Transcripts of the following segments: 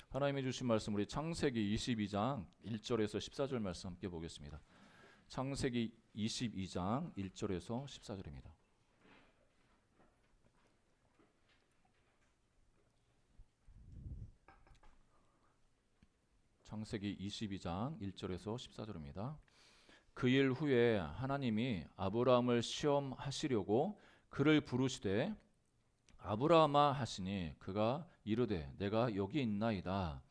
하나님이 주신 말씀 우리 창세기 22장 1절에서 14절 말씀 함께 보겠습니다. 창세기 22장 1절에서 14절입니다. 창세기 22장 1절에서 14절입니다. 그 일 후에 하나님이 아브라함을 시험하시려고 그를 부르시되 아브라함아 하시니 그가 이르되 내가 여기 있나이다.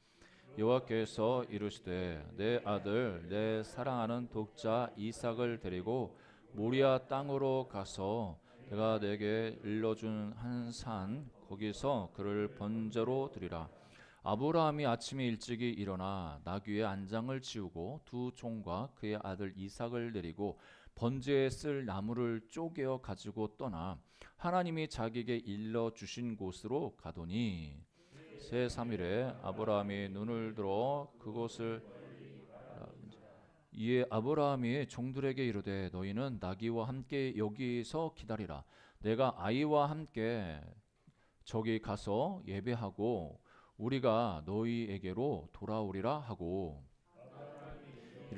여호와께서 이르시되 내 아들 내 사랑하는 독자 이삭을 데리고 모리아 땅으로 가서 내가 내게 일러준 한 산 거기서 그를 번제로 드리라. 아브라함이 아침에 일찍이 일어나 나귀의 안장을 치우고 두 종과 그의 아들 이삭을 데리고 번제에 쓸 나무를 쪼개어 가지고 떠나 하나님이 자기에게 일러 주신 곳으로 가더니 제3일에 아브라함이 눈을 들어 그곳을 이에 아브라함이 종들에게 이르되 너희는 나귀와 함께 여기서 기다리라. 내가 아이와 함께 저기 가서 예배하고 우리가 너희에게로 돌아오리라 하고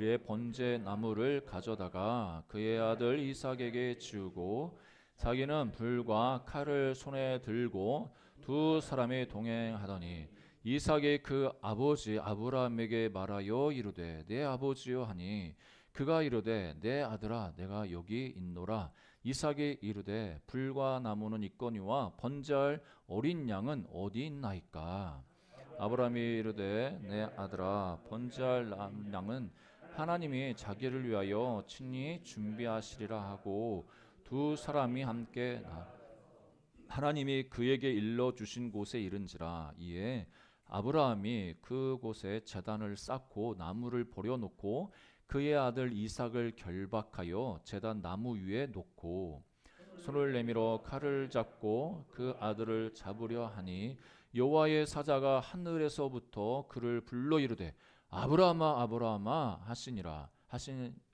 이에 번제 나무를 가져다가 그의 아들 이삭에게 지우고 자기는 불과 칼을 손에 들고 두 사람이 동행하더니 이삭이 그 아버지 아브라함에게 말하여 이르되 내 아버지여 하니 그가 이르되 내 아들아 내가 여기 있노라. 이삭이 이르되 불과 나무는 있거니와 번제할 어린 양은 어디 있나이까. 아브라함이 이르되 내 아들아 번제할 양은 하나님이 자기를 위하여 친히 준비하시리라 하고 두 사람이 함께 하나님이 그에게 일러 주신 곳에 이른지라. 이에 아브라함이 그곳에 제단을 쌓고 나무를 버려놓고 그의 아들 이삭을 결박하여 제단 나무 위에 놓고 손을 내밀어 칼을 잡고 그 아들을 잡으려 하니 여호와의 사자가 하늘에서부터 그를 불러 이르되 아브라함아 아브라함아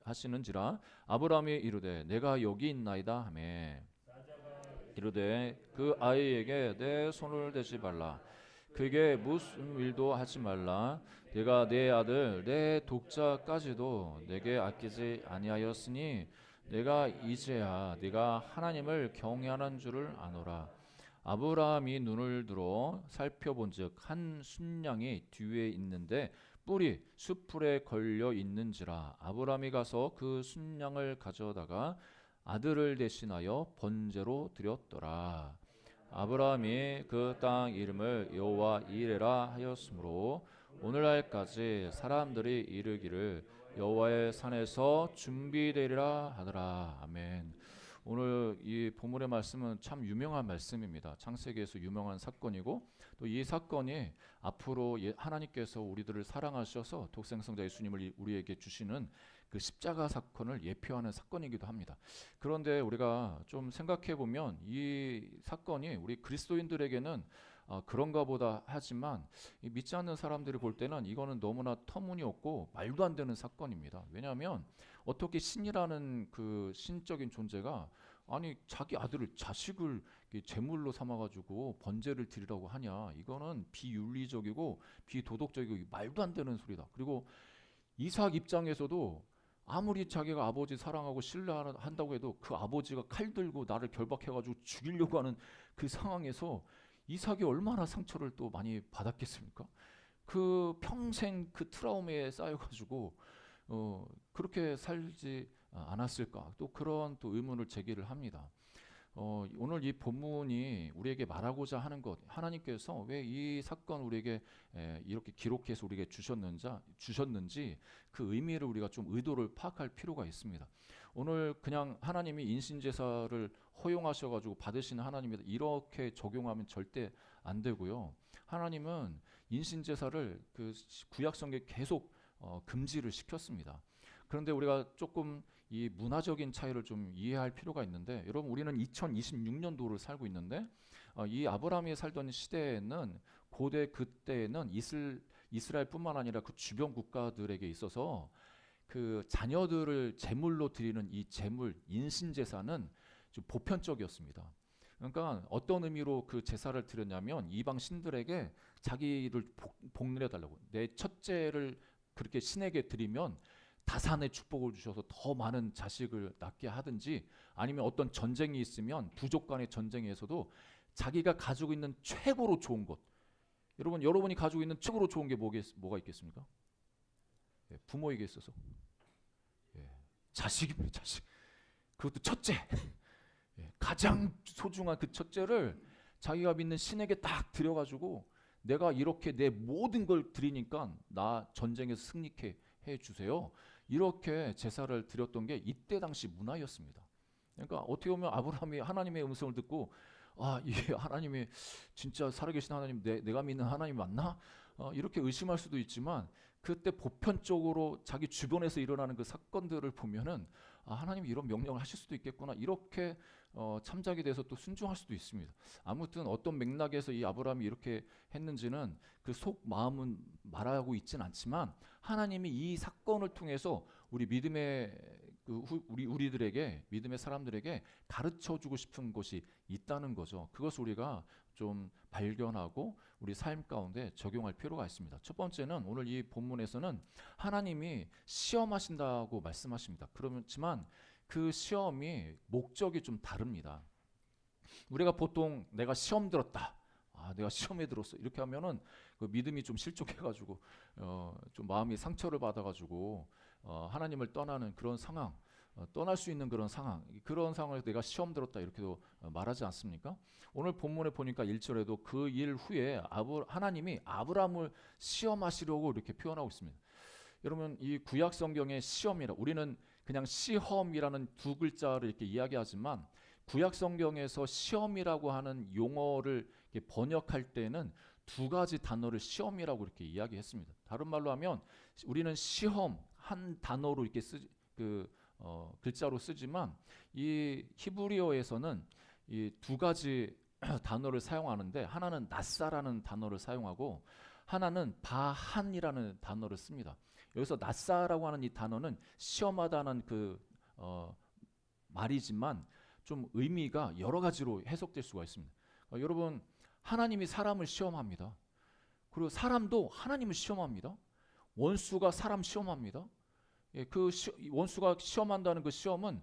하시는지라. 아브라함이 이르되 내가 여기 있나이다 하매 이르되 그 아이에게 내 손을 대지 말라. 그에게 무슨 일도 하지 말라. 내가 내 아들 내 독자까지도 내게 아끼지 아니하였으니 내가 이제야 네가 하나님을 경외하는 줄을 아노라. 아브라함이 눈을 들어 살펴본즉 한 순양이 뒤에 있는데 뿔이 숯불에 걸려 있는지라. 아브라함이 가서 그 순양을 가져다가 아들을 대신하여 번제로 드렸더라. 아브라함이 그 땅 이름을 여호와 이레라 하였으므로 오늘날까지 사람들이 이르기를 여호와의 산에서 준비되리라 하더라. 아멘. 오늘 이 본문의 말씀은 참 유명한 말씀입니다. 창세기에서 유명한 사건이고 또 이 사건이 앞으로 하나님께서 우리들을 사랑하셔서 독생성자 예수님을 우리에게 주시는 그 십자가 사건을 예표하는 사건이기도 합니다. 그런데 우리가 좀 생각해 보면 이 사건이 우리 그리스도인들에게는 그런가 보다 하지만 믿지 않는 사람들이 볼 때는 이거는 너무나 터무니없고 말도 안 되는 사건입니다. 왜냐하면 어떻게 신이라는 그 신적인 존재가 아니 자기 아들을 자식을 제물로 삼아가지고 번제를 드리라고 하냐. 이거는 비윤리적이고 비도덕적이고 말도 안 되는 소리다. 그리고 이삭 입장에서도 아무리 자기가 아버지 사랑하고 신뢰한다고 해도 그 아버지가 칼 들고 나를 결박해가지고 죽이려고 하는 그 상황에서 이삭이 얼마나 상처를 또 많이 받았겠습니까? 그 평생 그 트라우마에 쌓여가지고 그렇게 살지 않았을까? 또 그런 또 의문을 제기를 합니다. 오늘 이 본문이 우리에게 말하고자 하는 것, 하나님께서 왜 이 사건 우리에게 이렇게 기록해서 우리에게 주셨는지 그 의미를 우리가 좀 의도를 파악할 필요가 있습니다. 오늘 그냥 하나님이 인신제사를 허용하셔가지고 받으시는 하나님이다 이렇게 적용하면 절대 안 되고요. 하나님은 인신제사를 그 구약성경에 계속 금지를 시켰습니다. 그런데 우리가 조금 이 문화적인 차이를 좀 이해할 필요가 있는데, 여러분 우리는 2026년도를 살고 있는데 이 아브라함이 살던 시대에는 고대 그때에는 이스라엘뿐만 아니라 그 주변 국가들에게 있어서 그 자녀들을 제물로 드리는 이 제물 인신제사는 좀 보편적이었습니다. 그러니까 어떤 의미로 그 제사를 드렸냐면 이방 신들에게 자기를 복내려 달라고. 내 첫째를 그렇게 신에게 드리면 다산의 축복을 주셔서 더 많은 자식을 낳게 하든지, 아니면 어떤 전쟁이 있으면 부족 간의 전쟁에서도 자기가 가지고 있는 최고로 좋은 것, 여러분이 가지고 있는 최고로 좋은 게 뭐가 있겠습니까? 예, 부모에게 있어서 예, 자식입니다. 자식. 그것도 첫째. 예, 가장 소중한 그 첫째를 자기가 믿는 신에게 딱 드려가지고, 내가 이렇게 내 모든 걸 드리니까 나 전쟁에서 승리케 해주세요. 이렇게 제사를 드렸던 게 이때 당시 문화였습니다. 그러니까 어떻게 보면 아브라함이 하나님의 음성을 듣고, 아, 이게 하나님이 진짜 살아계신 하나님, 내가 믿는 하나님 맞나? 이렇게 의심할 수도 있지만, 그때 보편적으로 자기 주변에서 일어나는 그 사건들을 보면은, 아, 하나님이 이런 명령을 하실 수도 있겠구나, 이렇게 참작이 돼서 또 순종할 수도 있습니다. 아무튼 어떤 맥락에서 이 아브라함이 이렇게 했는지는 그 속 마음은 말하고 있지는 않지만, 하나님이 이 사건을 통해서 우리 믿음의 우리들에게, 믿음의 사람들에게 가르쳐 주고 싶은 것이 있다는 거죠. 그것을 우리가 좀 발견하고 우리 삶 가운데 적용할 필요가 있습니다. 첫 번째는 오늘 이 본문에서는 하나님이 시험하신다고 말씀하십니다. 그렇지만 그 시험이 목적이 좀 다릅니다. 우리가 보통 내가 시험 들었다, 내가 시험에 들었어, 이렇게 하면은 그 믿음이 좀 실족해가지고 좀 마음이 상처를 받아가지고 하나님을 떠나는 그런 상황, 떠날 수 있는 그런 상황을 내가 시험 들었다 이렇게도 말하지 않습니까? 오늘 본문에 보니까 1절에도 그 일 후에 하나님이 아브라함을 시험하시려고 이렇게 표현하고 있습니다. 여러분, 이 구약 성경의 시험이라, 우리는 그냥 시험이라는 두 글자를 이렇게 이야기하지만, 구약 성경에서 시험이라고 하는 용어를 이렇게 번역할 때는 두 가지 단어를 시험이라고 이렇게 이야기했습니다. 다른 말로 하면 우리는 시험 한 단어로 이렇게 글자로 쓰지만, 이 히브리어에서는 이 두 가지 단어를 사용하는데, 하나는 낫사라는 단어를 사용하고 하나는 바한이라는 단어를 씁니다. 여기서 낫사라고 하는 이 단어는 시험하다는 그 말이지만 좀 의미가 여러 가지로 해석될 수가 있습니다. 여러분, 하나님이 사람을 시험합니다. 그리고 사람도 하나님을 시험합니다. 원수가 사람 시험합니다. 예, 원수가 시험한다는 그 시험은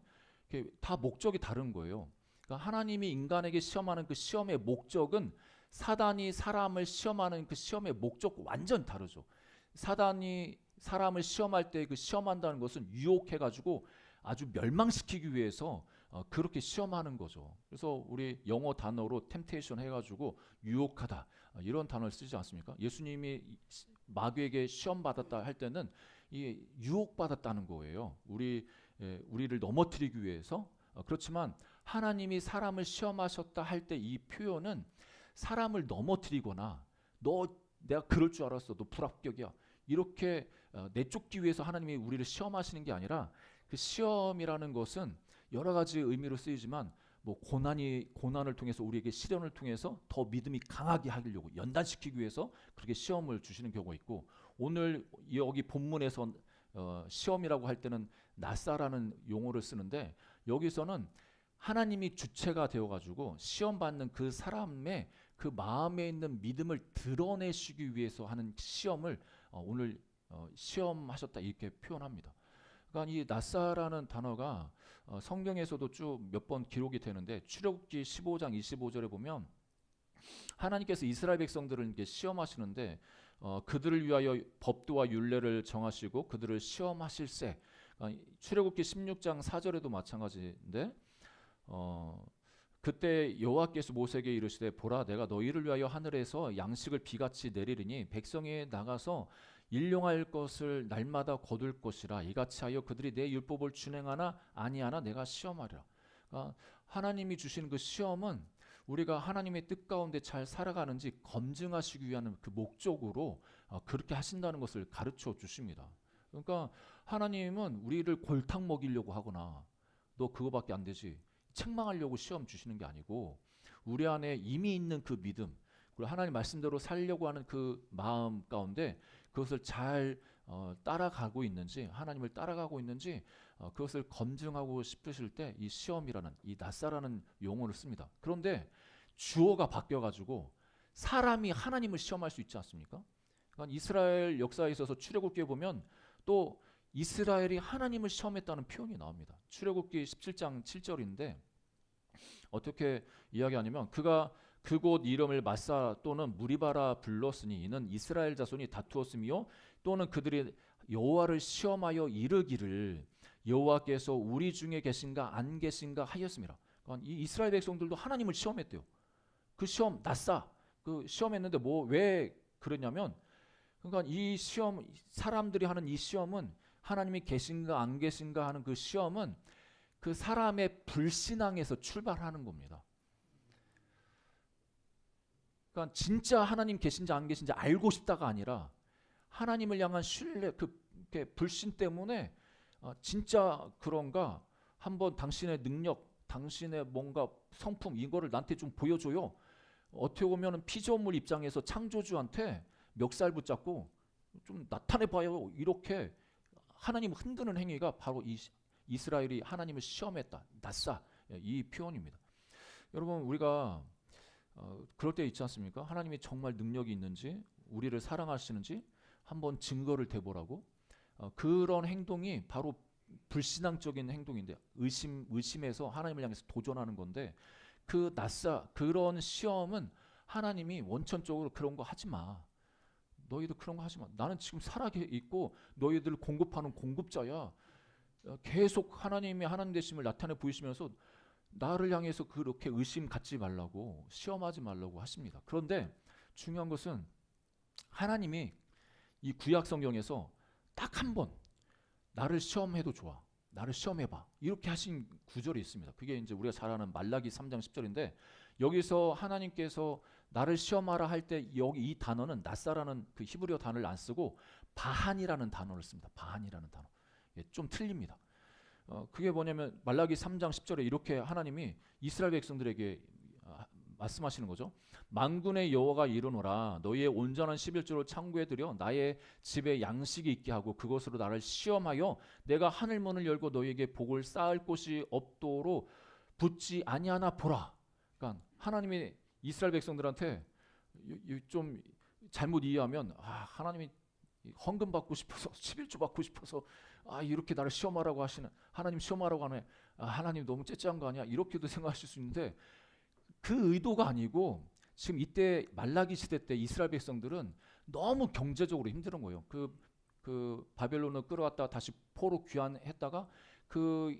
다 목적이 다른 거예요. 그러니까 하나님이 인간에게 시험하는 그 시험의 목적은 사단이 사람을 시험하는 그 시험의 목적과 완전 다르죠. 사단이 사람을 시험할 때 그 시험한다는 것은 유혹해가지고 아주 멸망시키기 위해서 그렇게 시험하는 거죠. 그래서 우리 영어 단어로 temptation 해가지고 유혹하다, 이런 단어를 쓰지 않습니까? 예수님이 마귀에게 시험 받았다 할 때는 이 유혹받았다는 거예요. 우리를 넘어뜨리기 위해서. 그렇지만 하나님이 사람을 시험하셨다 할 때 이 표현은 사람을 넘어뜨리거나 내가 그럴 줄 알았어, 너 불합격이야, 이렇게 내쫓기 위해서 하나님이 우리를 시험하시는 게 아니라, 그 시험이라는 것은 여러 가지 의미로 쓰이지만, 뭐 고난을 통해서, 우리에게 시련을 통해서 더 믿음이 강하게 하려고 연단시키기 위해서 그렇게 시험을 주시는 경우가 있고, 오늘 여기 본문에서 시험이라고 할 때는 낫사라는 용어를 쓰는데, 여기서는 하나님이 주체가 되어가지고 시험 받는 그 사람의 그 마음에 있는 믿음을 드러내시기 위해서 하는 시험을 오늘 시험하셨다 이렇게 표현합니다. 그러니까 이 낫사라는 단어가 성경에서도 쭉 몇 번 기록이 되는데, 출애굽기 15장 25절에 보면 하나님께서 이스라엘 백성들을 이렇게 시험하시는데, 그들을 위하여 법도와 율례를 정하시고 그들을 시험하실세. 출애굽기 16장 4절에도 마찬가지인데, 그때 여호와께서 모세에게 이르시되, 보라, 내가 너희를 위하여 하늘에서 양식을 비같이 내리리니 백성이 나가서 일용할 것을 날마다 거둘 것이라. 이같이 하여 그들이 내 율법을 준행하나 아니하나 내가 시험하리라. 그러니까 하나님이 주시는 그 시험은 우리가 하나님의 뜻 가운데 잘 살아가는지 검증하시기 위한 그 목적으로 그렇게 하신다는 것을 가르쳐 주십니다. 그러니까 하나님은 우리를 골탕 먹이려고 하거나 너 그거밖에 안 되지, 책망하려고 시험 주시는 게 아니고, 우리 안에 이미 있는 그 믿음, 그리고 하나님 말씀대로 살려고 하는 그 마음 가운데 그것을 잘 따라가고 있는지, 하나님을 따라가고 있는지 그것을 검증하고 싶으실 때 이 시험이라는 이 낫사라는 용어를 씁니다. 그런데 주어가 바뀌어가지고 사람이 하나님을 시험할 수 있지 않습니까? 그러니까 이스라엘 역사에 있어서 출애굽기에 보면 또 이스라엘이 하나님을 시험했다는 표현이 나옵니다. 출애굽기 17장 7절인데 어떻게 이야기하냐면 그가 그곳 이름을 마사 또는 무리바라 불렀으니 이는 이스라엘 자손이 다투었으며 또는 그들이 여호와를 시험하여 이르기를 여호와께서 우리 중에 계신가 안 계신가 하였습니다. 그러니까 이 이스라엘 백성들도 하나님을 시험했대요. 그 시험 낫사 그 시험했는데 뭐 왜 그러냐면 그러니까 이 시험 사람들이 하는 이 시험은 하나님이 계신가 안 계신가 하는 그 시험은 그 사람의 불신앙에서 출발하는 겁니다. 그러니까 진짜 하나님 계신지 안 계신지 알고 싶다가 아니라 하나님을 향한 신뢰 그 불신 때문에 진짜 그런가 한번 당신의 능력 당신의 뭔가 성품 이거를 나한테 좀 보여줘요. 어떻게 보면 피조물 입장에서 창조주한테 멱살 붙잡고 좀 나타내봐요. 이렇게 하나님을 흔드는 행위가 바로 이 이스라엘이 하나님을 시험했다. 낫사 이 표현입니다. 여러분 우리가 그럴 때 있지 않습니까? 하나님이 정말 능력이 있는지 우리를 사랑하시는지 한번 증거를 대보라고 그런 행동이 바로 불신앙적인 행동인데 의심해서 하나님을 향해서 도전하는 건데 그 낫사 그런 시험은 하나님이 원천적으로 그런 거 하지 마. 너희들 그런 거 하지 마. 나는 지금 살아있고 너희들 공급하는 공급자야. 계속 하나님의 하나님 되심을 나타내 보이시면서 나를 향해서 그렇게 의심 갖지 말라고 시험하지 말라고 하십니다. 그런데 중요한 것은 하나님이 이 구약 성경에서 딱 한 번 나를 시험해도 좋아. 나를 시험해봐. 이렇게 하신 구절이 있습니다. 그게 이제 우리가 잘 아는 말라기 3장 10절인데 여기서 하나님께서 나를 시험하라 할 때 여기 이 단어는 낫사라는 그 히브리어 단어를 안 쓰고 바한이라는 단어를 씁니다. 바한이라는 단어. 예, 좀 틀립니다. 그게 뭐냐면 말라기 3장 10절에 이렇게 하나님이 이스라엘 백성들에게 말씀하시는 거죠. 만군의 여호와가 이르노라 너희의 온전한 11조를 창고에 들여 나의 집에 양식이 있게 하고 그것으로 나를 시험하여 내가 하늘 문을 열고 너희에게 복을 쌓을 곳이 없도록 붙지 아니하나 보라. 그러니까 하나님이 이스라엘 백성들한테 좀 잘못 이해하면 하나님이 헌금 받고 싶어서 11조 받고 싶어서 이렇게 나를 시험하라고 하시는 하나님 시험하라고 하네. 하나님 너무 째째한 거 아니야? 이렇게도 생각하실 수 있는데 그 의도가 아니고 지금 이때 말라기 시대 때 이스라엘 백성들은 너무 경제적으로 힘든 거예요. 그 바벨론을 끌어왔다 다시 포로 귀환했다가 그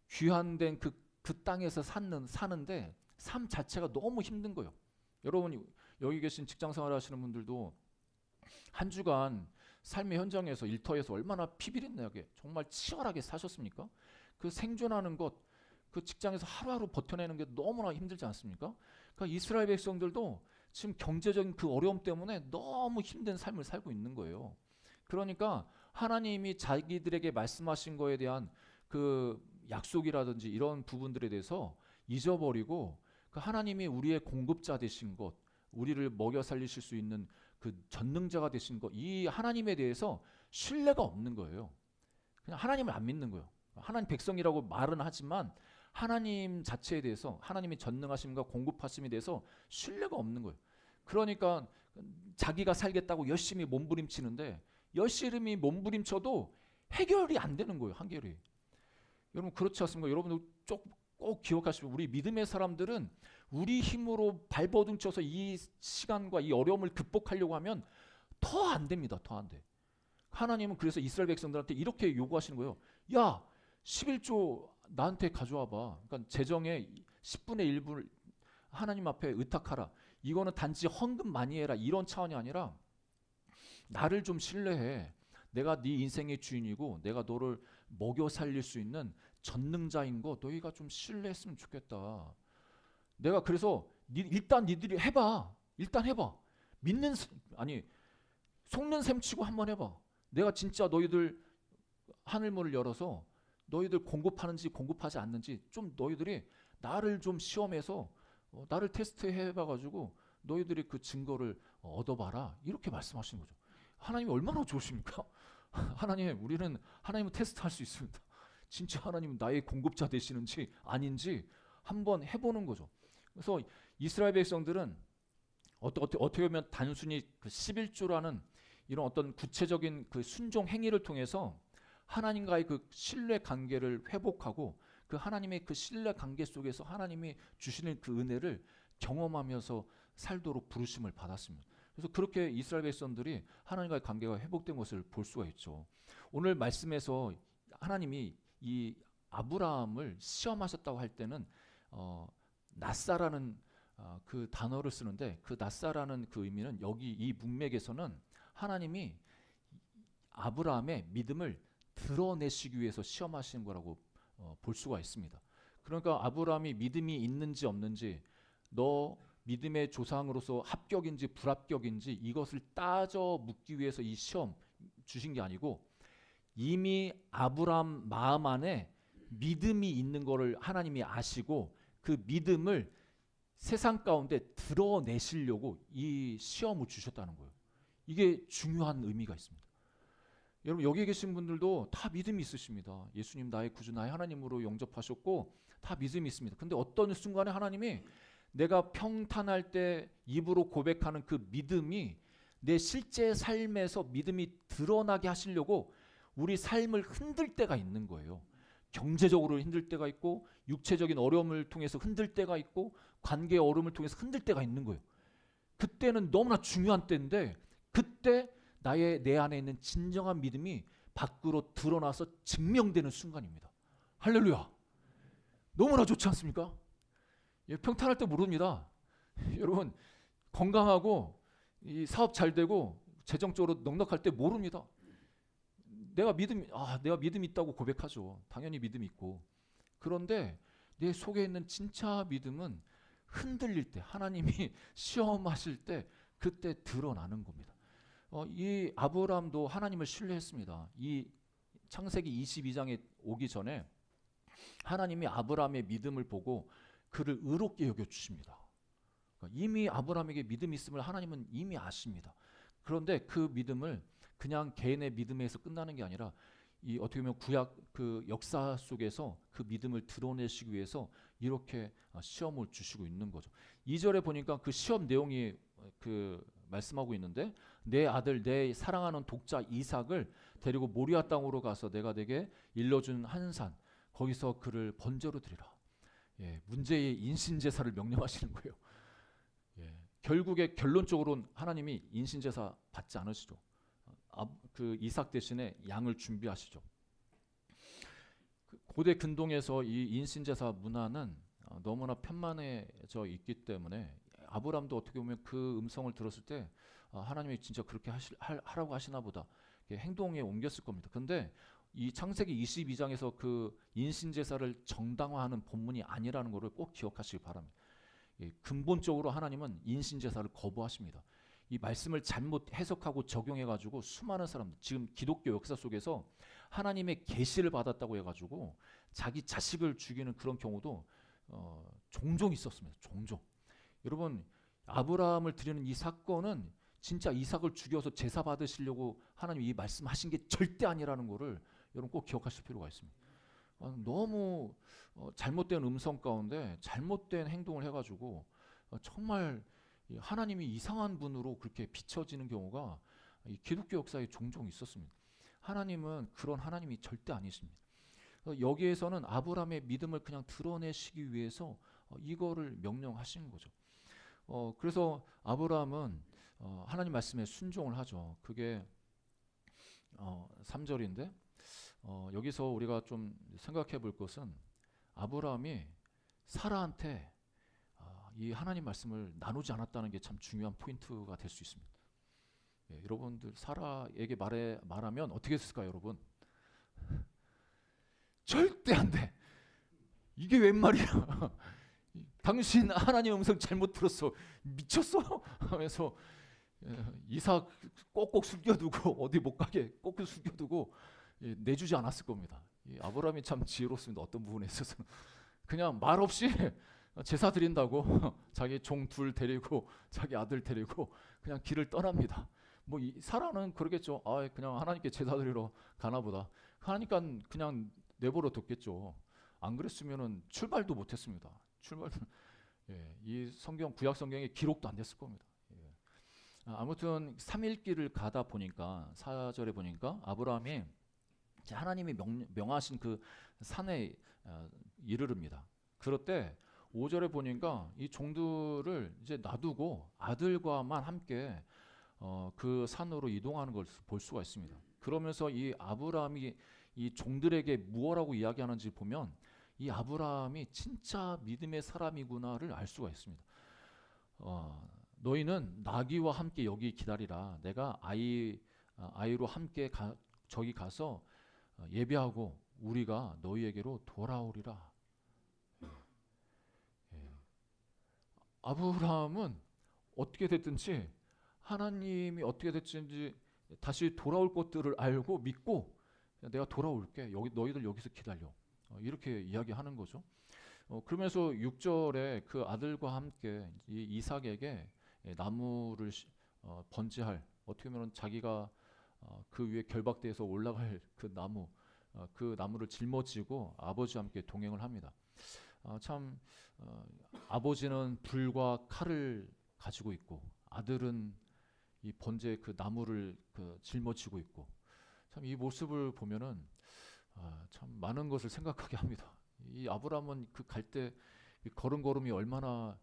귀환된 그 땅에서 사는데 삶 자체가 너무 힘든 거예요. 여러분 여기 계신 직장 생활 하시는 분들도 한 주간 삶의 현장에서 일터에서 얼마나 피비린내게 정말 치열하게 사셨습니까? 그 생존하는 것, 그 직장에서 하루하루 버텨내는 게 너무나 힘들지 않습니까? 그러니까 이스라엘 백성들도 지금 경제적인 그 어려움 때문에 너무 힘든 삶을 살고 있는 거예요. 그러니까 하나님이 자기들에게 말씀하신 거에 대한 그 약속이라든지 이런 부분들에 대해서 잊어버리고 그 하나님이 우리의 공급자 되신 것, 우리를 먹여 살리실 수 있는 그 전능자가 되신 것, 이 하나님에 대해서 신뢰가 없는 거예요. 그냥 하나님을 안 믿는 거예요. 하나님 백성이라고 말은 하지만 하나님 자체에 대해서 하나님이 전능하심과 공급하심에 대해서 신뢰가 없는 거예요. 그러니까 자기가 살겠다고 열심히 몸부림치는데 열심히 몸부림쳐도 해결이 안 되는 거예요. 한결이. 여러분 그렇지 않습니까? 여러분들 꼭 기억하시고 우리 믿음의 사람들은 우리 힘으로 발버둥 쳐서 이 시간과 이 어려움을 극복하려고 하면 더 안 됩니다. 더 안 돼. 하나님은 그래서 이스라엘 백성들한테 이렇게 요구하시는 거예요. 야 11조 나한테 가져와 봐. 그러니까 재정의 10분의 1을 하나님 앞에 의탁하라. 이거는 단지 헌금 많이 해라 이런 차원이 아니라 나를 좀 신뢰해. 내가 네 인생의 주인이고 내가 너를 먹여 살릴 수 있는 전능자인 거 너희가 좀 신뢰했으면 좋겠다. 내가 그래서 일단 니들이 해봐. 일단 해봐. 속는 셈 치고 한번 해봐. 내가 진짜 너희들 하늘문을 열어서 너희들 공급하는지 공급하지 않는지 좀 너희들이 나를 좀 시험해서 나를 테스트해봐가지고 너희들이 그 증거를 얻어봐라. 이렇게 말씀하시는 거죠. 하나님이 얼마나 좋으십니까? 하나님, 우리는 하나님을 테스트할 수 있습니다. 진짜 하나님은 나의 공급자 되시는지 아닌지 한번 해보는 거죠. 그래서 이스라엘 백성들은 어떻게 보면 단순히 그 11조라는 이런 어떤 구체적인 그 순종 행위를 통해서 하나님과의 그 신뢰 관계를 회복하고 그 하나님의 그 신뢰 관계 속에서 하나님이 주시는 그 은혜를 경험하면서 살도록 부르심을 받았습니다. 그래서 그렇게 이스라엘 백성들이 하나님과의 관계가 회복된 것을 볼 수가 있죠. 오늘 말씀에서 하나님이 이 아브라함을 시험하셨다고 할 때는 낫사라는 그 단어를 쓰는데, 그 낫사라는 그 의미는 여기 이 문맥에서는 하나님이 아브라함의 믿음을 드러내시기 위해서 시험하시는 거라고 볼 수가 있습니다. 그러니까 아브라함이 믿음이 있는지 없는지, 너 믿음의 조상으로서 합격인지 불합격인지 이것을 따져 묻기 위해서 이 시험 주신 게 아니고, 이미 아브라함 마음 안에 믿음이 있는 것을 하나님이 아시고 그 믿음을 세상 가운데 드러내시려고 이 시험을 주셨다는 거예요. 이게 중요한 의미가 있습니다. 여러분, 여기 계신 분들도 다 믿음이 있으십니다. 예수님 나의 구주, 나의 하나님으로 영접하셨고 다 믿음이 있습니다. 근데 어떤 순간에 하나님이 내가 평탄할 때 입으로 고백하는 그 믿음이 내 실제 삶에서 믿음이 드러나게 하시려고 우리 삶을 흔들 때가 있는 거예요. 경제적으로 흔들 때가 있고, 육체적인 어려움을 통해서 흔들 때가 있고, 관계의 어려움을 통해서 흔들 때가 있는 거예요. 그때는 너무나 중요한 때인데, 그때 내 안에 있는 진정한 믿음이 밖으로 드러나서 증명되는 순간입니다. 할렐루야. 너무나 좋지 않습니까? 평탄할 때 모릅니다. 여러분, 건강하고 이 사업 잘 되고 재정적으로 넉넉할 때 모릅니다. 내가 믿음이 있다고 고백하죠. 당연히 믿음이 있고. 그런데 내 속에 있는 진짜 믿음은 흔들릴 때, 하나님이 시험하실 때 그때 드러나는 겁니다. 이 아브라함도 하나님을 신뢰했습니다. 이 창세기 22장에 오기 전에 하나님이 아브라함의 믿음을 보고 그를 의롭게 여겨주십니다. 이미 아브라함에게 믿음이 있음을 하나님은 이미 아십니다. 그런데 그 믿음을 그냥 개인의 믿음에서 끝나는 게 아니라 이 어떻게 보면 구약 그 역사 속에서 그 믿음을 드러내시기 위해서 이렇게 시험을 주시고 있는 거죠. 2절에 보니까 그 시험 내용이 그 말씀하고 있는데, 내 아들 내 사랑하는 독자 이삭을 데리고 모리아 땅으로 가서 내가 내게 일러준 한 산 거기서 그를 번제로 드리라. 문제의 인신제사를 명령하시는 거예요. 결국에 결론적으로는 하나님이 인신제사 받지 않으시죠. 그 이삭 대신에 양을 준비하시죠. 고대 근동에서 이 인신제사 문화는 너무나 편만해져 있기 때문에 아브라함도 어떻게 보면 그 음성을 들었을 때 하나님이 진짜 그렇게 하라고 하시나 보다 행동에 옮겼을 겁니다. 그런데 이 창세기 22장에서 그 인신제사를 정당화하는 본문이 아니라는 것을 꼭 기억하시기 바랍니다. 근본적으로 하나님은 인신제사를 거부하십니다. 이 말씀을 잘못 해석하고 적용해가지고 수많은 사람들, 지금 기독교 역사 속에서 하나님의 계시를 받았다고 해가지고 자기 자식을 죽이는 그런 경우도 종종 있었습니다. 종종. 여러분, 아브라함을 드리는 이 사건은 진짜 이삭을 죽여서 제사 받으시려고 하나님 이 말씀하신 게 절대 아니라는 것을 여러분 꼭 기억하실 필요가 있습니다. 너무 잘못된 음성 가운데 잘못된 행동을 해가지고 정말 하나님이 이상한 분으로 그렇게 비춰지는 경우가 이 기독교 역사에 종종 있었습니다. 하나님은 그런 하나님이 절대 아니십니다. 여기에서는 아브라함의 믿음을 그냥 드러내시기 위해서 이거를 명령하신 거죠. 그래서 아브라함은 하나님 말씀에 순종을 하죠. 그게 3절인데 여기서 우리가 좀 생각해 볼 것은 아브라함이 사라한테 이 하나님 말씀을 나누지 않았다는 게 참 중요한 포인트가 될 수 있습니다. 여러분들 사라에게 말하면 어떻게 했을까요, 여러분? 절대 안 돼. 이게 웬 말이야? 당신 하나님 음성 잘못 들었어. 미쳤어? 하면서 이삭 꼭꼭 숨겨두고 어디 못 가게 꼭꼭 숨겨두고 내주지 않았을 겁니다. 아브라함이 참 지혜롭습니다. 어떤 부분에 있어서는 그냥 말 없이 제사 드린다고 자기 종 둘 데리고 자기 아들 데리고 그냥 길을 떠납니다. 사라는 그러겠죠. 그냥 하나님께 제사 드리러 가나 보다. 하니까 그냥 내버려 뒀겠죠. 안 그랬으면은 출발도 못했습니다. 출발도 예, 이 성경 구약 성경에 기록도 안 됐을 겁니다. 예. 아무튼 3일길을 가다 보니까 4절에 보니까 아브라함이 하나님이 명하신 그 산에 이르릅니다. 그럴 때 5절에 보니까 이 종들을 이제 놔두고 아들과만 함께 그 산으로 이동하는 걸 볼 수가 있습니다. 그러면서 이 아브라함이 이 종들에게 무엇라고 이야기하는지 보면 이 아브라함이 진짜 믿음의 사람이구나를 알 수가 있습니다. 너희는 나귀와 함께 여기 기다리라. 내가 아이로 함께 저기 가서 예배하고 우리가 너희에게로 돌아오리라. 아브라함은 어떻게 됐든지 하나님이 어떻게 됐든지 다시 돌아올 것들을 알고 믿고 내가 돌아올게. 너희들 여기서 기다려. 이렇게 이야기하는 거죠. 그러면서 6절에 그 아들과 함께 이 이삭에게 나무를 번제할, 어떻게 보면 자기가 그 위에 결박대에서 올라갈 그 나무를 짊어지고 아버지와 함께 동행을 합니다. 참 아버지는 불과 칼을 가지고 있고 아들은 이 번제 그 나무를 짊어지고 있고, 참 이 모습을 보면은 참 많은 것을 생각하게 합니다. 이 아브라함은 그 갈 때 걸음걸음이 얼마나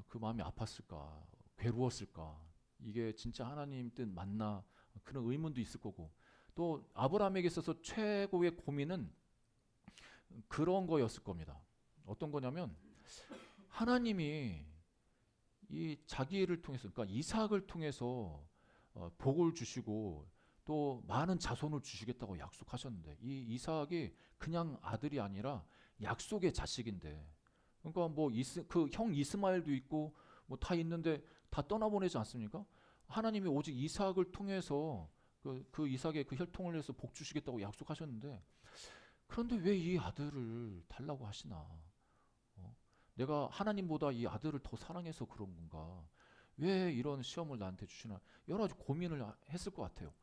그 마음이 아팠을까, 괴로웠을까, 이게 진짜 하나님 뜻 맞나, 그런 의문도 있을 거고, 또 아브라함에게 있어서 최고의 고민은 그런 거였을 겁니다. 어떤 거냐면 하나님이 이 자기를 통해서, 그러니까 이삭을 통해서 복을 주시고 또 많은 자손을 주시겠다고 약속하셨는데, 이 이삭이 그냥 아들이 아니라 약속의 자식인데, 그러니까 뭐 그 형 이스마엘도 있고 뭐 다 있는데 다 떠나보내지 않습니까? 하나님이 오직 이삭을 통해서 그 이삭의 그 혈통을 해서 복 주시겠다고 약속하셨는데, 그런데 왜 이 아들을 달라고 하시나? 내가 하나님보다 이 아들을 더 사랑해서 그런 건가? 왜 이런 시험을 나한테 주시나? 여러 가지 고민을 했을 것 같아요.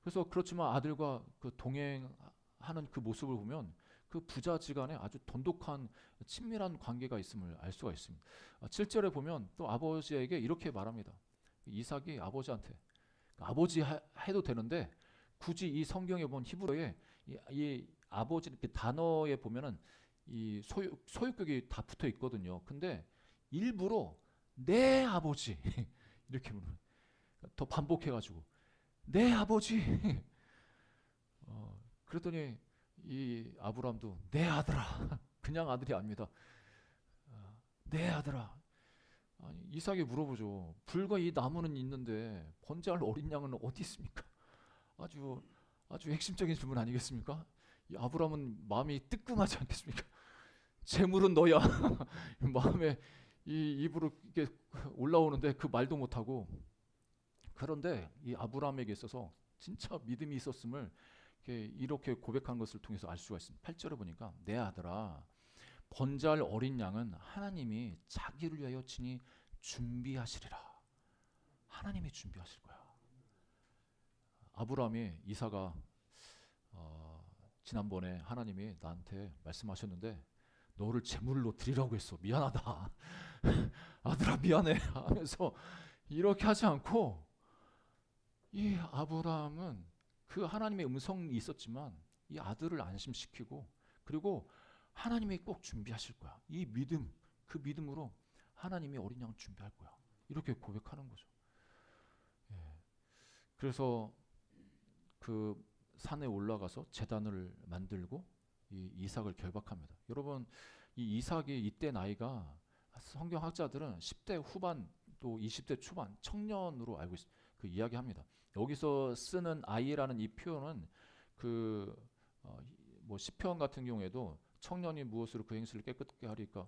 그래서 그렇지만 아들과 그 동행하는 그 모습을 보면 그 부자지간에 아주 돈독한 친밀한 관계가 있음을 알 수가 있습니다. 7절에 보면 또 아버지에게 이렇게 말합니다. 이삭이 아버지한테, 아버지 해도 되는데 굳이 이 성경에 보면 히브리어에 이 아버지 이렇게 단어에 보면은 이 소유격이 다 붙어 있거든요. 근데 일부러 내 아버지 이렇게 더 반복해가지고 내 아버지 그랬더니 이 아브람도 내 아들아 그냥 아들이 아닙니다. 내 아들아. 아니, 이삭이 물어보죠. 불과 이 나무는 있는데 번제할 어린 양은 어디 있습니까? 아주 핵심적인 질문 아니겠습니까? 이 아브람은 마음이 뜨끔하지 않겠습니까? 재물은 너야. 마음에 이 입으로 이게 올라오는데 그 말도 못하고. 그런데 이 아브라함에게 있어서 진짜 믿음이 있었음을 이렇게 고백한 것을 통해서 알 수가 있습니다. 8절에 보니까 내 아들아, 번제할 어린 양은 하나님이 자기를 위하여 친히 준비하시리라. 하나님이 준비하실 거야. 아브라함이 이사가 지난번에 하나님이 나한테 말씀하셨는데 너를 제물로 드리라고 했어. 미안하다. 아들아 미안해 하면서 이렇게 하지 않고, 이 아브라함은 그 하나님의 음성이 있었지만 이 아들을 안심시키고, 그리고 하나님이 꼭 준비하실 거야. 이 믿음, 그 믿음으로 하나님이 어린 양을 준비할 거야. 이렇게 고백하는 거죠. 예. 그래서 그 산에 올라가서 제단을 만들고 이 이삭을 결박합니다. 여러분, 이 이삭이 이때 나이가 성경학자들은 10대 후반 또 20대 초반 청년으로 알고 있습니다. 그 이야기합니다. 여기서 쓰는 아이라는 이 표현은 뭐 시편 같은 경우에도 청년이 무엇으로 그 행실을 깨끗게 하리까,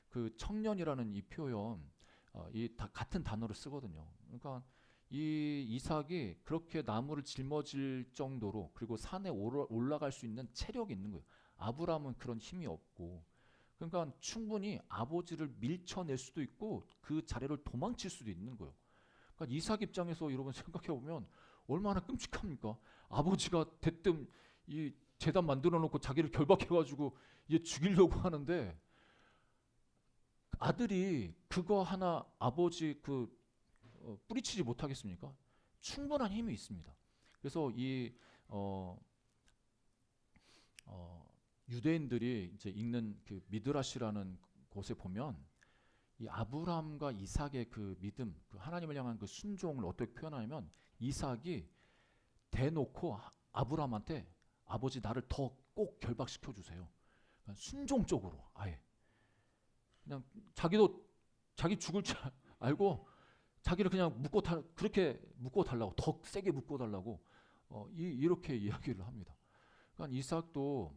그 청년이라는 이 표현 같은 단어를 쓰거든요. 그러니까 이 이삭이 그렇게 나무를 짊어질 정도로, 그리고 산에 올라갈 수 있는 체력이 있는 거예요. 아브라함은 그런 힘이 없고, 그러니까 충분히 아버지를 밀쳐낼 수도 있고 그 자리를 도망칠 수도 있는 거예요. 그러니까 이삭 입장에서 여러분 생각해 보면 얼마나 끔찍합니까? 아버지가 대뜸 이 제단 만들어 놓고 자기를 결박해가지고 이제 죽이려고 하는데 아들이 그거 하나 아버지 뿌리치지 못하겠습니까? 충분한 힘이 있습니다. 그래서 이 유대인들이 이제 읽는 그 미드라시라는 곳에 보면 이 아브라함과 이삭의 그 믿음, 그 하나님을 향한 그 순종을 어떻게 표현하냐면 이삭이 대놓고 아브라함한테 아버지 나를 더 꼭 결박시켜 주세요. 그러니까 순종적으로 아예 그냥 자기도 자기 죽을 줄 알고 자기를 그냥 그렇게 묶어 달라고 더 세게 묶어 달라고 이렇게 이야기를 합니다. 그러니까 이삭도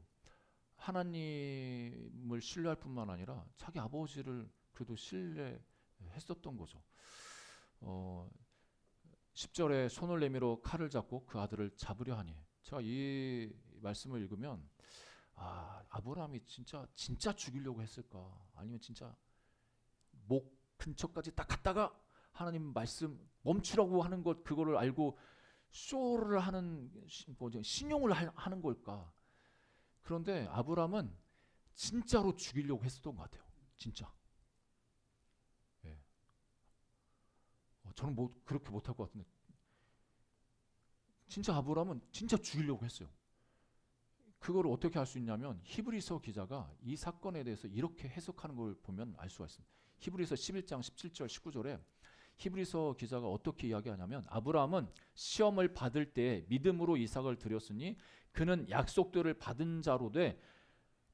하나님을 신뢰할 뿐만 아니라 자기 아버지를 그래도 신뢰했었던 거죠. 10절에 손을 내밀어 칼을 잡고 그 아들을 잡으려 하니 제가 이 말씀을 읽으면 아브라함이 진짜 죽이려고 했을까? 아니면 진짜 목 근처까지 딱 갔다가 하나님 말씀 멈추라고 하는 것 그거를 알고 쇼를 하는 신용을 하는 걸까? 그런데 아브라함은 진짜로 죽이려고 했었던 것 같아요. 진짜. 예. 저는 그렇게 못할 것 같은데 진짜 아브라함은 진짜 죽이려고 했어요. 그걸 어떻게 알 수 있냐면 히브리서 기자가 이 사건에 대해서 이렇게 해석하는 걸 보면 알 수가 있습니다. 히브리서 11장 17절 19절에 히브리서 기자가 어떻게 이야기하냐면 아브라함은 시험을 받을 때 믿음으로 이삭을 드렸으니 그는 약속들을 받은 자로 돼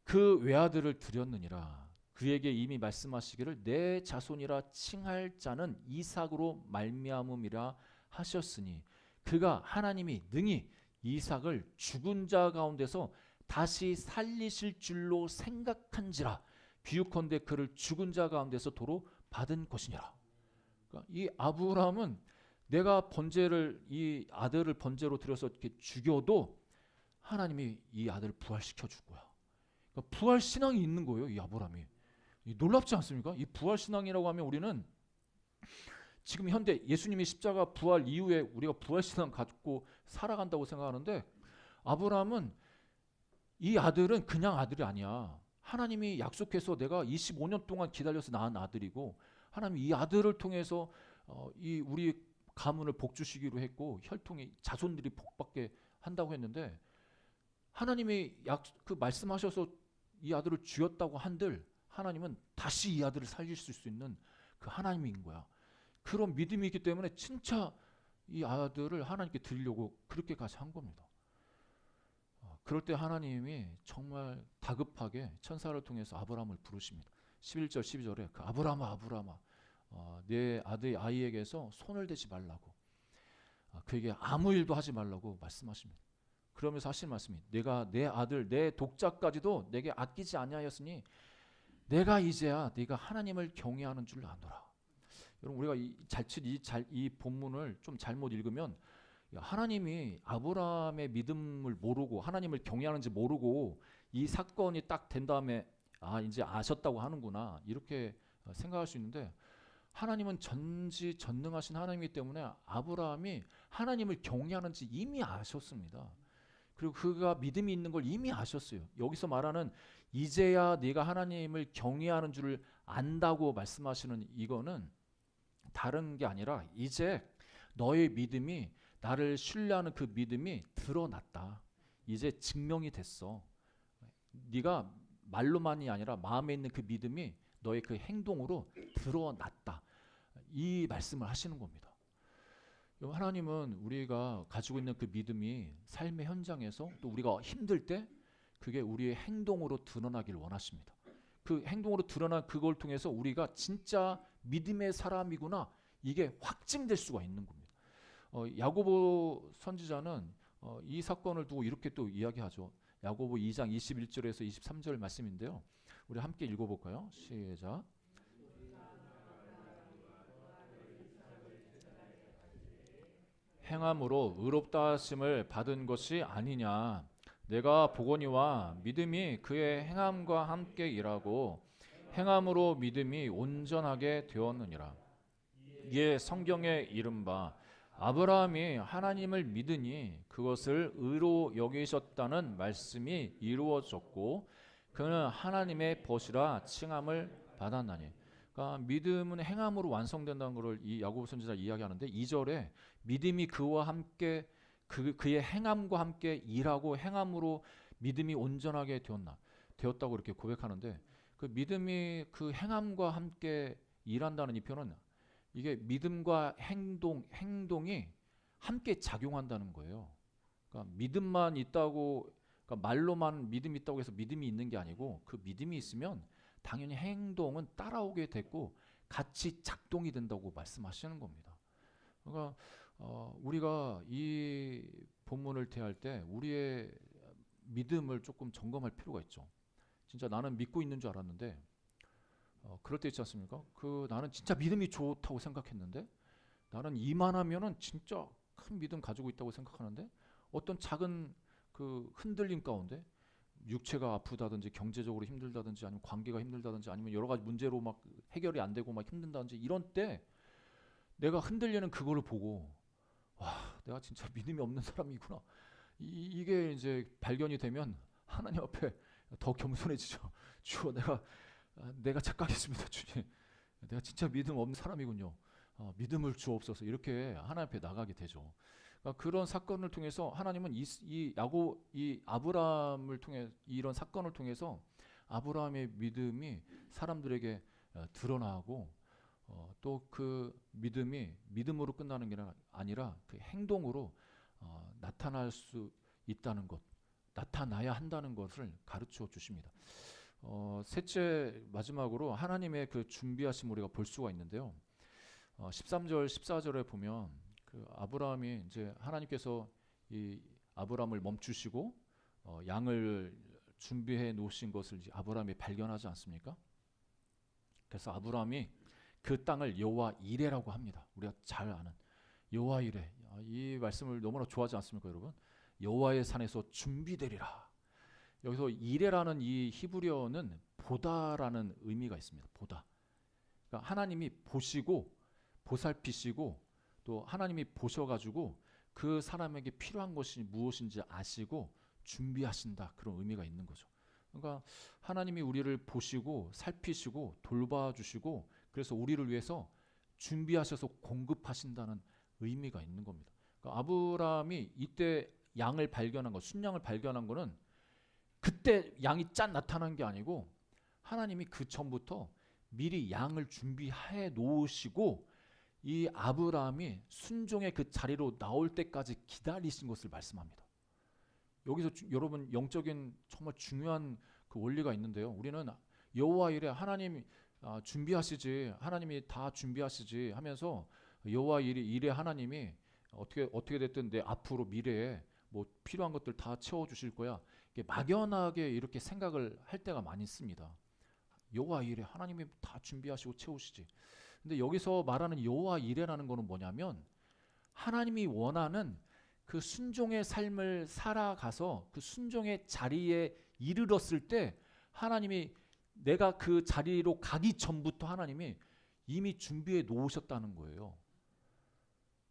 그 외아들을 드렸느니라. 그에게 이미 말씀하시기를 내 자손이라 칭할 자는 이삭으로 말미암음이라 하셨으니 그가 하나님이 능히 이삭을 죽은 자 가운데서 다시 살리실 줄로 생각한지라 비유컨대 그를 죽은 자 가운데서 도로 받은 것이니라. 그러니까 이 아브라함은 내가 이 아들을 번제로 드려서 이렇게 죽여도 하나님이 이 아들을 부활시켜 줄 거야. 그러니까 부활 신앙이 있는 거예요, 이 아브라함이. 놀랍지 않습니까? 이 부활 신앙이라고 하면 우리는 지금 현대 예수님이 십자가 부활 이후에 우리가 부활 신앙 갖고 살아간다고 생각하는데 아브라함은 이 아들은 그냥 아들이 아니야. 하나님이 약속해서 내가 25년 동안 기다려서 낳은 아들이고 하나님이 이 아들을 통해서 이 우리 가문을 복 주시기로 했고 혈통의 자손들이 복받게 한다고 했는데 하나님이 말씀하셔서 이 아들을 주었다고 한들 하나님은 다시 이 아들을 살릴 수 있는 그 하나님인 거야. 그런 믿음이 있기 때문에 진짜 이 아들을 하나님께 드리려고 그렇게까지 한 겁니다. 그럴 때 하나님이 정말 다급하게 천사를 통해서 아브라함을 부르십니다. 11절 12절에 그 아브라함아 내 아이에게서 손을 대지 말라고 그에게 아무 일도 하지 말라고 말씀하십니다. 그러면서 하신 말씀이 내가 내 아들 내 독자까지도 내게 아끼지 아니하였으니 내가 이제야 네가 하나님을 경외하는 줄 아노라. 여러분 우리가 이 본문을 좀 잘못 읽으면 하나님이 아브라함의 믿음을 모르고 하나님을 경외하는지 모르고 이 사건이 딱 된 다음에 이제 아셨다고 하는구나 이렇게 생각할 수 있는데 하나님은 전지전능하신 하나님이기 때문에 아브라함이 하나님을 경외하는지 이미 아셨습니다. 그리고 그가 믿음이 있는 걸 이미 아셨어요. 여기서 말하는 이제야 네가 하나님을 경외하는 줄을 안다고 말씀하시는 이거는 다른 게 아니라 이제 너의 믿음이 나를 신뢰하는 그 믿음이 드러났다. 이제 증명이 됐어. 네가 말로만이 아니라 마음에 있는 그 믿음이 너의 그 행동으로 드러났다. 이 말씀을 하시는 겁니다. 하나님은 우리가 가지고 있는 그 믿음이 삶의 현장에서 또 우리가 힘들 때 그게 우리의 행동으로 드러나길 원하십니다. 그 행동으로 드러난 그걸 통해서 우리가 진짜 믿음의 사람이구나 이게 확증될 수가 있는 겁니다. 야고보 선지자는 이 사건을 두고 이렇게 또 이야기하죠. 야고보 2장 21절에서 23절 말씀인데요. 우리 함께 읽어볼까요? 시작. 행함으로 의롭다 하심을 받은 것이 아니냐. 내가 보거니와 믿음이 그의 행함과 함께 일하고 행함으로 믿음이 온전하게 되었느니라. 이에 성경에 이른바 아브라함이 하나님을 믿으니 그것을 의로 여기셨다는 말씀이 이루어졌고 그는 하나님의 벗이라 칭함을 받았나니. 그러니까 믿음은 행함으로 완성된다는 것을 이 야고보 선지자가 이야기하는데 2절에 믿음이 그와 함께 그의 행함과 함께 일하고 행함으로 믿음이 온전하게 되었다고 이렇게 고백하는데 그 믿음이 그 행함과 함께 일한다는 이 표현은 이게 믿음과 행동이 함께 작용한다는 거예요. 그러니까 믿음만 있다고 그러니까 말로만 믿음이 있다고 해서 믿음이 있는 게 아니고 그 믿음이 있으면 당연히 행동은 따라오게 되고 같이 작동이 된다고 말씀하시는 겁니다. 그러니까 우리가 이 본문을 대할 때 우리의 믿음을 조금 점검할 필요가 있죠. 진짜 나는 믿고 있는 줄 알았는데 그럴 때 있지 않습니까? 나는 진짜 믿음이 좋다고 생각했는데 나는 이만하면은 진짜 큰 믿음 가지고 있다고 생각하는데 어떤 작은 그 흔들림 가운데 육체가 아프다든지 경제적으로 힘들다든지 아니면 관계가 힘들다든지 아니면 여러 가지 문제로 막 해결이 안 되고 막 힘든다든지 이런 때 내가 흔들리는 그거를 보고 와 내가 진짜 믿음이 없는 사람이구나 이게 이제 발견이 되면 하나님 앞에 더 겸손해지죠. 주여 내가 착각했습니다. 주님 내가 진짜 믿음 없는 사람이군요. 믿음을 주옵소서 이렇게 하나님 앞에 나가게 되죠. 그러니까 그런 사건을 통해서 하나님은 이 아브라함을 통해 이런 사건을 통해서 아브라함의 믿음이 사람들에게 드러나고 또 그 믿음이 믿음으로 끝나는 게 아니라 그 행동으로 나타날 수 있다는 것, 나타나야 한다는 것을 가르쳐 주십니다. 셋째 마지막으로 하나님의 그 준비하심 우리가 볼 수가 있는데요. 13절 14절에 보면 그 아브라함이 이제 하나님께서 이 아브라함을 멈추시고 양을 준비해 놓으신 것을 이제 아브라함이 발견하지 않습니까? 그래서 아브라함이 그 땅을 여호와 이레라고 합니다. 우리가 잘 아는 여호와 이레. 이 말씀을 너무나 좋아하지 않습니까, 여러분? 여호와의 산에서 준비되리라. 여기서 이레라는 이 히브리어는 보다라는 의미가 있습니다. 보다. 그러니까 하나님이 보시고 보살피시고 또 하나님이 보셔가지고 그 사람에게 필요한 것이 무엇인지 아시고 준비하신다 그런 의미가 있는 거죠. 그러니까 하나님이 우리를 보시고 살피시고 돌봐주시고 그래서 우리를 위해서 준비하셔서 공급하신다는 의미가 있는 겁니다. 그러니까 아브라함이 이때 양을 발견한 것, 순양을 발견한 거는 그때 양이 짠 나타난 게 아니고 하나님이 그 전부터 미리 양을 준비해 놓으시고 이 아브라함이 순종의 그 자리로 나올 때까지 기다리신 것을 말씀합니다. 여기서 여러분 영적인 정말 중요한 그 원리가 있는데요. 우리는 여호와 이레 하나님 준비하시지 하나님이 다 준비하시지 하면서 여호와 이레 하나님이 어떻게 됐든 내 앞으로 미래에 뭐 필요한 것들 다 채워주실 거야. 막연하게 이렇게 생각을 할 때가 많이 있습니다. 여호와 이레 하나님이 다 준비하시고 채우시지. 근데 여기서 말하는 여호와 이레라는 거는 뭐냐면 하나님이 원하는 그 순종의 삶을 살아가서 그 순종의 자리에 이르렀을 때 하나님이 내가 그 자리로 가기 전부터 하나님이 이미 준비해 놓으셨다는 거예요.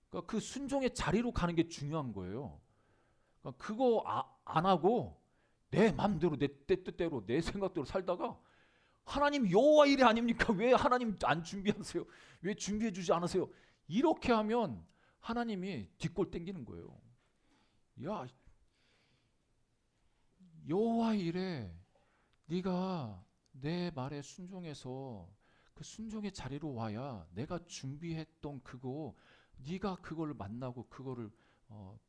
그러니까 그 순종의 자리로 가는 게 중요한 거예요. 그러니까 그거 안 하고 내 마음대로 내 뜻대로 내 생각대로 살다가 하나님 여호와 이레 아닙니까? 왜 하나님 안 준비하세요? 왜 준비해 주지 않으세요? 이렇게 하면 하나님이 뒷골 땡기는 거예요. 야 여호와 이레 네가 내 말에 순종해서 그 순종의 자리로 와야 내가 준비했던 그거 네가 그걸 만나고 그거를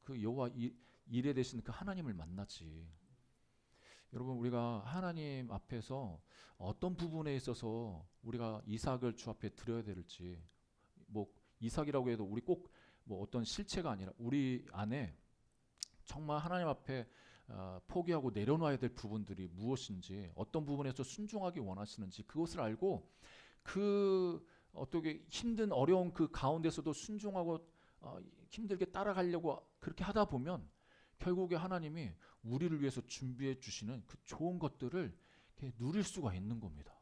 그 여호와 이레 되신 그 하나님을 만나지. 여러분 우리가 하나님 앞에서 어떤 부분에 있어서 우리가 이삭을 주 앞에 드려야 될지 뭐 이삭이라고 해도 우리 꼭 뭐 어떤 실체가 아니라 우리 안에 정말 하나님 앞에 포기하고 내려놔야 될 부분들이 무엇인지 어떤 부분에서 순종하기 원하시는지 그것을 알고 그 어떻게 힘든 어려운 그 가운데서도 순종하고 힘들게 따라가려고 그렇게 하다 보면 결국에 하나님이 우리를 위해서 준비해 주시는 그 좋은 것들을 이렇게 누릴 수가 있는 겁니다.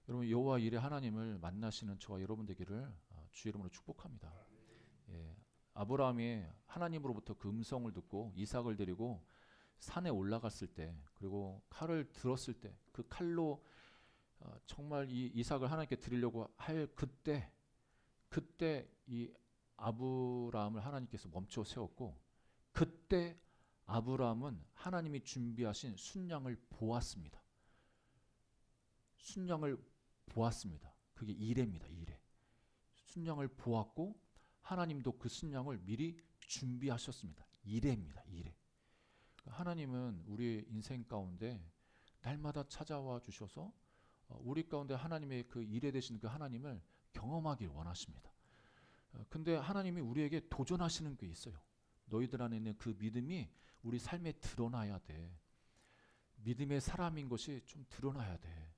여러분 여호와 이레 하나님을 만나시는 저와 여러분 되기를 주 이름으로 축복합니다. 예, 아브라함이 하나님으로부터 그 음성을 듣고 이삭을 데리고 산에 올라갔을 때, 그리고 칼을 들었을 때, 그 칼로 정말 이 이삭을 하나님께 드리려고 할 그때 이 아브라함을 하나님께서 멈춰 세웠고, 그때 아브라함은 하나님이 준비하신 순양을 보았습니다. 순양을 보았습니다. 그게 이레입니다. 이레. 순양을 보았고 하나님도 그 순양을 미리 준비하셨습니다. 이레입니다. 이레. 하나님은 우리 인생 가운데 날마다 찾아와 주셔서 우리 가운데 하나님의 그 이레 되신 그 하나님을 경험하길 원하십니다. 근데 하나님이 우리에게 도전하시는 게 있어요. 너희들 안에 있는 그 믿음이 우리 삶에 드러나야 돼. 믿음의 사람인 것이 좀 드러나야 돼.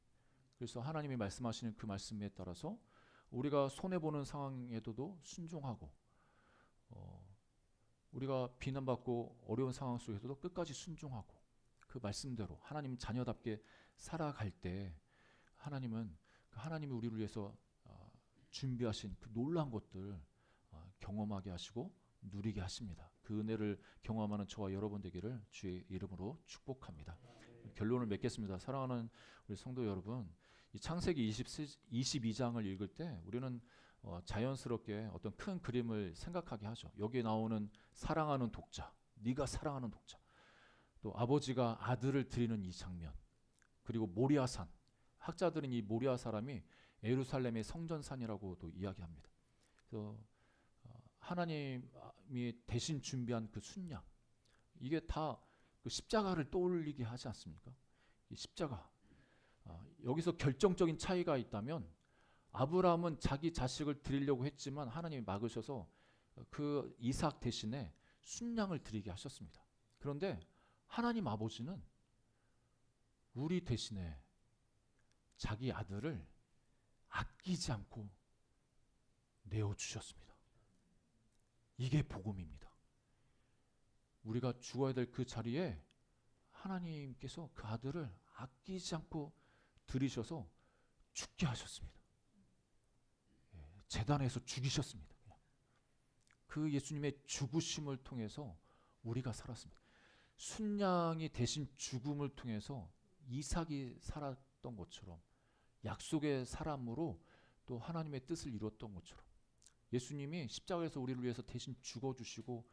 그래서 하나님이 말씀하시는 그 말씀에 따라서 우리가 손해보는 상황에도 순종하고, 우리가 비난받고 어려운 상황 속에서도 끝까지 순종하고, 그 말씀대로 하나님 자녀답게 살아갈 때 하나님은 하나님이 우리를 위해서 준비하신 그 놀라운 것들 경험하게 하시고 누리게 하십니다. 그 은혜를 경험하는 저와 여러분 되기를 주의 이름으로 축복합니다. 결론을 맺겠습니다. 사랑하는 우리 성도 여러분, 이 창세기 22장을 읽을 때 우리는 자연스럽게 어떤 큰 그림을 생각하게 하죠. 여기에 나오는 사랑하는 독자, 네가 사랑하는 독자, 또 아버지가 아들을 드리는 이 장면, 그리고 모리아산. 학자들은 이 모리아 사람이 예루살렘의 성전산이라고도 이야기합니다. 그래서 하나님이 대신 준비한 그 순양, 이게 다 그 십자가를 떠올리게 하지 않습니까? 이 십자가. 여기서 결정적인 차이가 있다면, 아브라함은 자기 자식을 드리려고 했지만 하나님이 막으셔서 그 이삭 대신에 순양을 드리게 하셨습니다. 그런데 하나님 아버지는 우리 대신에 자기 아들을 아끼지 않고 내어주셨습니다. 이게 복음입니다. 우리가 죽어야 될 그 자리에 하나님께서 그 아들을 아끼지 않고 들이셔서 죽게 하셨습니다. 제단에서 죽이셨습니다. 그 예수님의 죽으심을 통해서 우리가 살았습니다. 순양이 대신 죽음을 통해서 이삭이 살았던 것처럼, 약속의 사람으로 또 하나님의 뜻을 이뤘던 것처럼, 예수님이 십자가에서 우리를 위해서 대신 죽어주시고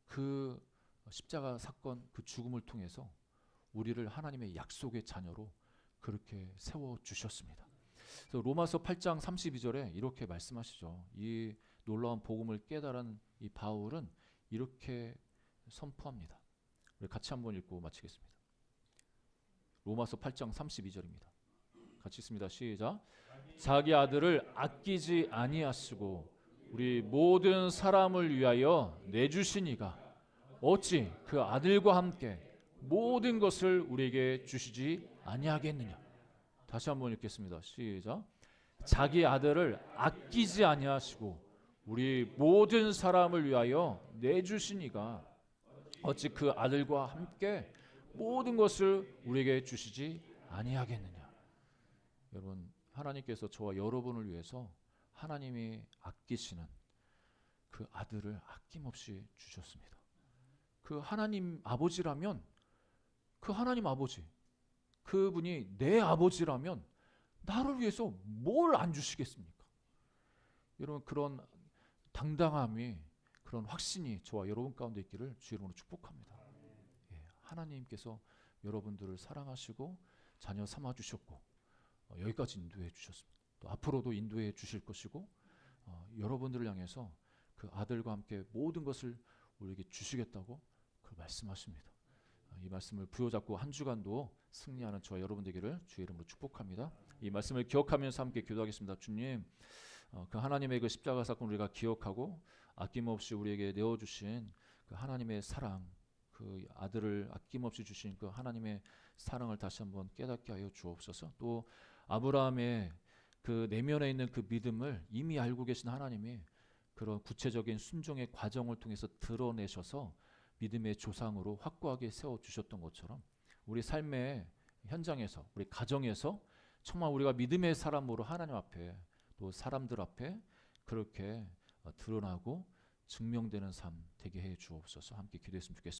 그 십자가 사건, 그 죽음을 통해서 우리를 하나님의 약속의 자녀로 그렇게 세워주셨습니다. 그래서 로마서 8장 32절에 이렇게 말씀하시죠. 이 놀라운 복음을 깨달은 이 바울은 이렇게 선포합니다. 우리 같이 한번 읽고 마치겠습니다. 로마서 8장 32절입니다. 같이 읽습니다. 시작. 자기 아들을 아끼지 아니하시고 우리 모든 사람을 위하여 내주시니가 어찌 그 아들과 함께 모든 것을 우리에게 주시지 아니하겠느냐. 다시 한번 읽겠습니다. 시작. 자기 아들을 아끼지 아니하시고 우리 모든 사람을 위하여 내주시니가 어찌 그 아들과 함께 모든 것을 우리에게 주시지 아니하겠느냐. 여러분, 하나님께서 저와 여러분을 위해서 하나님이 아끼시는 그 아들을 아낌없이 주셨습니다. 그 하나님 아버지라면, 그 하나님 아버지, 그분이 내 아버지라면 나를 위해서 뭘 안 주시겠습니까? 여러분, 그런 당당함이, 그런 확신이 저와 여러분 가운데 있기를 주 이름으로 축복합니다. 하나님께서 여러분들을 사랑하시고 자녀 삼아 주셨고 여기까지 인도해 주셨습니다. 또 앞으로도 인도해 주실 것이고 여러분들을 향해서 그 아들과 함께 모든 것을 우리에게 주시겠다고 그 말씀하십니다. 이 말씀을 부여잡고 한 주간도 승리하는 저와 여러분 되기를 주의 이름으로 축복합니다. 이 말씀을 기억하면서 함께 기도하겠습니다. 주님, 그 하나님의 그 십자가 사건 우리가 기억하고 아낌없이 우리에게 내어주신 그 하나님의 사랑, 그 아들을 아낌없이 주신 그 하나님의 사랑을 다시 한번 깨닫게 하여 주옵소서. 또 아브라함의 그 내면에 있는 그 믿음을 이미 알고 계신 하나님이 그런 구체적인 순종의 과정을 통해서 드러내셔서 믿음의 조상으로 확고하게 세워주셨던 것처럼 우리 삶의 현장에서, 우리 가정에서 정말 우리가 믿음의 사람으로 하나님 앞에 또 사람들 앞에 그렇게 드러나고 증명되는 삶 되게 해 주옵소서. 함께 기도했으면 좋겠습니다.